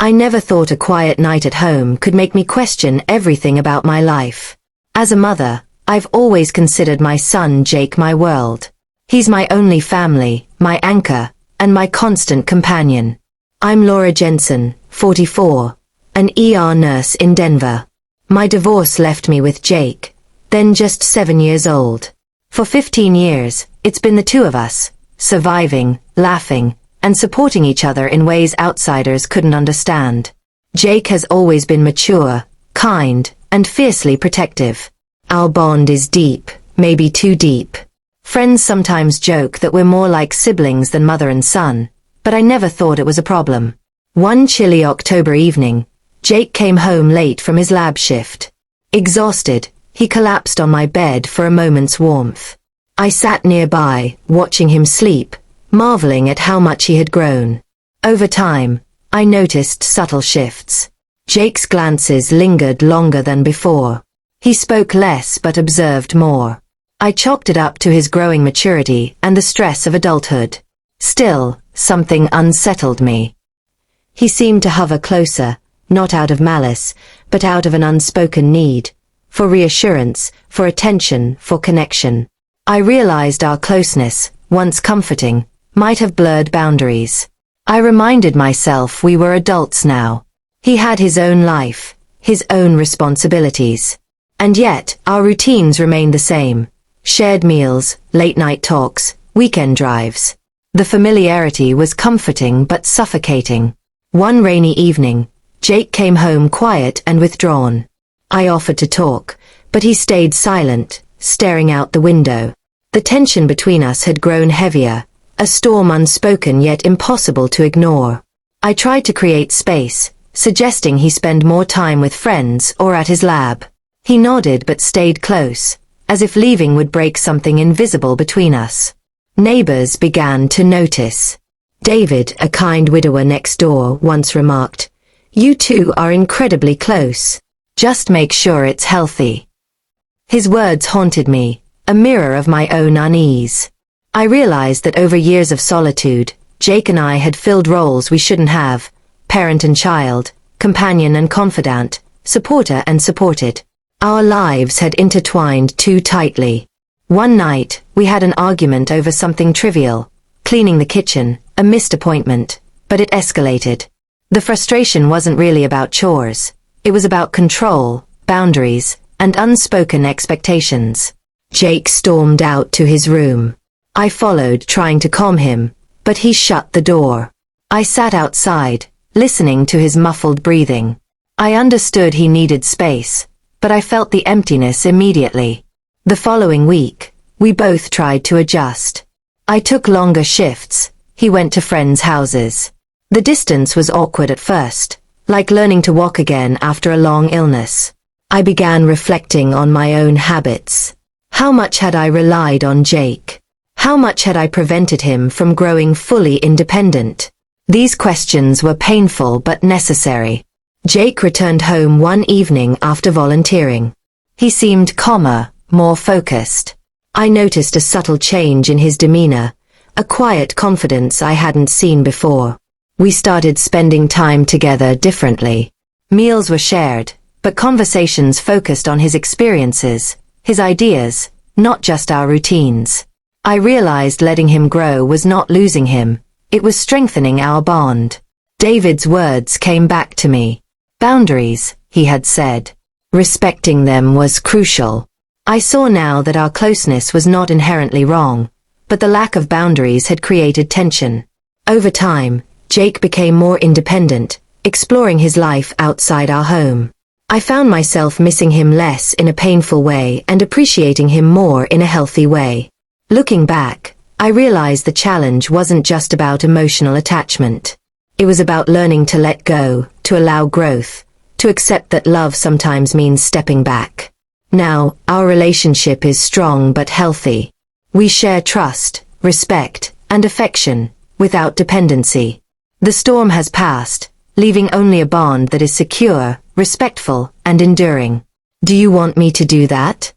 I never thought a quiet night at home could make me question everything about my life. As a mother, I've always considered my son Jake my world. He's my only family, my anchor, and my constant companion. I'm Laura Jensen, 44, an ER nurse in Denver. My divorce left me with Jake, then just 7 years old. For 15 years, it's been the two of us, surviving, laughing, and supporting each other in ways outsiders couldn't understand. Jake has always been mature, kind, and fiercely protective. Our bond is deep, maybe too deep. Friends sometimes joke that we're more like siblings than mother and son, but I never thought it was a problem. One chilly October evening, Jake came home late from his lab shift. Exhausted, he collapsed on my bed for a moment's warmth. I sat nearby, watching him sleep, marveling at how much he had grown. Over time, I noticed subtle shifts. Jake's glances lingered longer than before. He spoke less but observed more. I chalked it up to his growing maturity and the stress of adulthood. Still, something unsettled me. He seemed to hover closer, not out of malice, but out of an unspoken need, for reassurance, for attention, for connection. I realized our closeness, once comforting, might have blurred boundaries. I reminded myself we were adults now. He had his own life, his own responsibilities. And yet, our routines remained the same. Shared meals, late-night talks, weekend drives. The familiarity was comforting but suffocating. One rainy evening, Jake came home quiet and withdrawn. I offered to talk, but he stayed silent, staring out the window. The tension between us had grown heavier, a storm unspoken yet impossible to ignore. I tried to create space, suggesting he spend more time with friends or at his lab. He nodded but stayed close, as if leaving would break something invisible between us. Neighbors began to notice. David, a kind widower next door, once remarked, "You two are incredibly close. Just make sure it's healthy." His words haunted me, a mirror of my own unease. I realized that over years of solitude, Jake and I had filled roles we shouldn't have: parent and child, companion and confidant, supporter and supported. Our lives had intertwined too tightly. One night, we had an argument over something trivial, cleaning the kitchen, a missed appointment, but it escalated. The frustration wasn't really about chores. It was about control, boundaries, and unspoken expectations. Jake stormed out to his room. I followed, trying to calm him, but he shut the door. I sat outside, listening to his muffled breathing. I understood he needed space, but I felt the emptiness immediately. The following week, we both tried to adjust. I took longer shifts. He went to friends' houses. The distance was awkward at first, like learning to walk again after a long illness. I began reflecting on my own habits. How much had I relied on Jake? How much had I prevented him from growing fully independent? These questions were painful but necessary. Jake returned home one evening after volunteering. He seemed calmer, more focused. I noticed a subtle change in his demeanor, a quiet confidence I hadn't seen before. We started spending time together differently. Meals were shared, but conversations focused on his experiences, his ideas, not just our routines. I realized letting him grow was not losing him, it was strengthening our bond. David's words came back to me. Boundaries, he had said. Respecting them was crucial. I saw now that our closeness was not inherently wrong, but the lack of boundaries had created tension. Over time, Jake became more independent, exploring his life outside our home. I found myself missing him less in a painful way and appreciating him more in a healthy way. Looking back, I realized the challenge wasn't just about emotional attachment. It was about learning to let go, to allow growth, to accept that love sometimes means stepping back. Now, our relationship is strong but healthy. We share trust, respect, and affection, without dependency. The storm has passed, leaving only a bond that is secure, respectful, and enduring. Do you want me to do that?